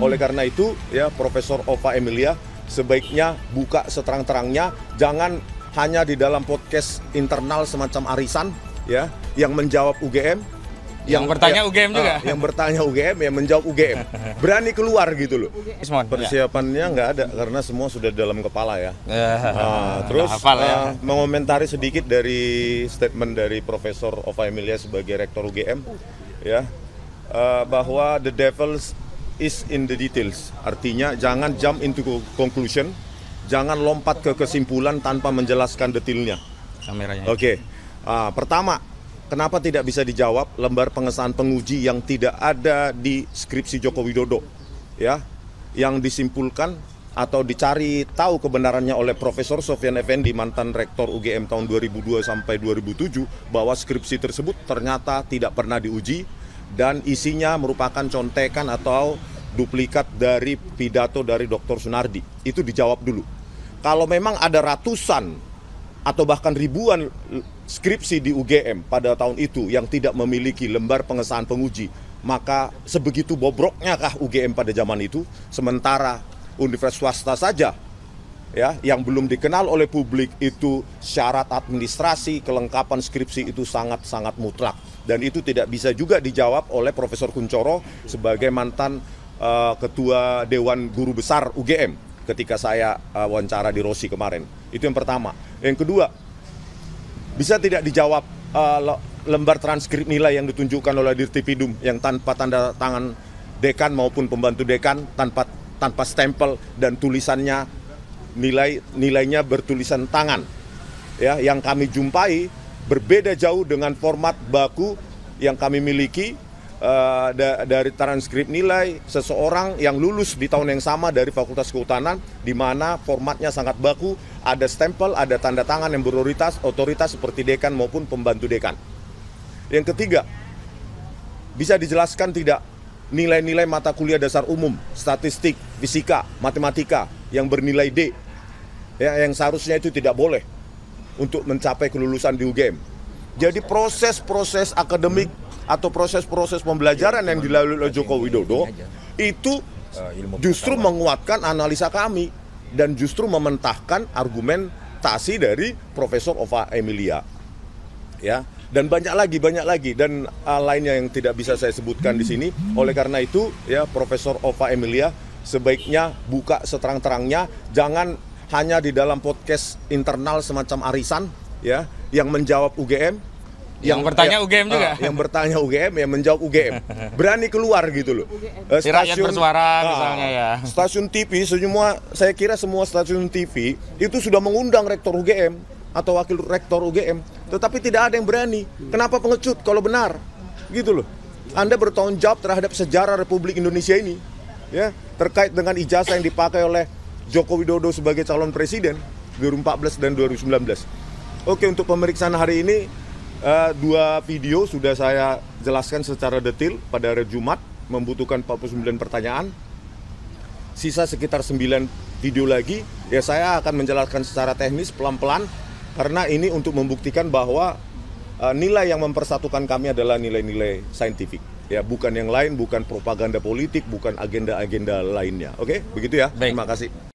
Oleh karena itu, ya Profesor Ova Emilia sebaiknya buka seterang-terangnya, jangan hanya di dalam podcast internal semacam arisan, ya, yang menjawab UGM. Yang bertanya UGM juga? Yang bertanya UGM, yang menjawab UGM. Berani keluar gitu loh. Persiapannya nggak ada, karena semua sudah dalam kepala ya. Terus mengomentari sedikit dari statement dari Profesor Ova Emilia sebagai Rektor UGM, ya, bahwa the devil is in the details. Artinya jangan jump into conclusion, jangan lompat ke kesimpulan tanpa menjelaskan detailnya. Oke. Pertama, kenapa tidak bisa dijawab lembar pengesahan penguji yang tidak ada di skripsi Joko Widodo, ya, yang disimpulkan atau dicari tahu kebenarannya oleh Profesor Sofyan Effendi, mantan Rektor UGM tahun 2002 sampai 2007, bahwa skripsi tersebut ternyata tidak pernah diuji dan isinya merupakan contekan atau duplikat dari pidato dari Dr. Sunardi. Itu dijawab dulu. Kalau memang ada ratusan atau bahkan ribuan skripsi di UGM pada tahun itu yang tidak memiliki lembar pengesahan penguji, maka sebegitu bobroknya kah UGM pada zaman itu? Sementara universitas swasta saja, ya, yang belum dikenal oleh publik itu syarat administrasi kelengkapan skripsi itu sangat-sangat mutlak, dan itu tidak bisa juga dijawab oleh Profesor Kunchoro sebagai mantan Ketua Dewan Guru Besar UGM ketika saya wawancara di Rosi kemarin. Itu yang pertama. Yang kedua, bisa tidak dijawab lembar transkrip nilai yang ditunjukkan oleh Dirtipidum yang tanpa tanda tangan dekan maupun pembantu dekan, tanpa stempel, dan tulisannya nilainya bertulisan tangan, ya, yang kami jumpai berbeda jauh dengan format baku yang kami miliki dari transkrip nilai seseorang yang lulus di tahun yang sama dari Fakultas Kehutanan, di mana formatnya sangat baku, ada stempel, ada tanda tangan yang otoritas seperti dekan maupun pembantu dekan. Yang ketiga, bisa dijelaskan tidak nilai-nilai mata kuliah dasar umum, statistik, fisika, matematika yang bernilai D, ya, yang seharusnya itu tidak boleh untuk mencapai kelulusan di UGM. Jadi proses-proses akademik atau proses-proses pembelajaran yang dilalui oleh Joko Widodo itu justru menguatkan analisa kami dan justru mementahkan argumentasi dari Profesor Ova Emilia, ya, dan banyak lagi dan lainnya yang tidak bisa saya sebutkan di sini. Oleh karena itu, ya, Profesor Ova Emilia sebaiknya buka seterang-terangnya, jangan hanya di dalam podcast internal semacam arisan, ya, yang menjawab UGM. Yang bertanya UGM juga? Yang bertanya UGM, yang menjawab UGM. Berani keluar gitu loh. Rakyat bersuara misalnya, ya. Stasiun TV, saya kira semua stasiun TV itu sudah mengundang Rektor UGM atau Wakil Rektor UGM. Tetapi tidak ada yang berani. Kenapa pengecut kalau benar? Gitu loh. Anda bertanggung jawab terhadap sejarah Republik Indonesia ini, ya, terkait dengan ijazah yang dipakai oleh Joko Widodo sebagai calon presiden 2014 dan 2019. Oke, untuk pemeriksaan hari ini, 2 video sudah saya jelaskan secara detail pada hari Jumat, membutuhkan 49 pertanyaan. Sisa sekitar 9 video lagi, ya, saya akan menjelaskan secara teknis pelan-pelan, karena ini untuk membuktikan bahwa nilai yang mempersatukan kami adalah nilai-nilai saintifik, ya, bukan yang lain, bukan propaganda politik, bukan agenda-agenda lainnya. Oke, begitu ya. Baik. Terima kasih.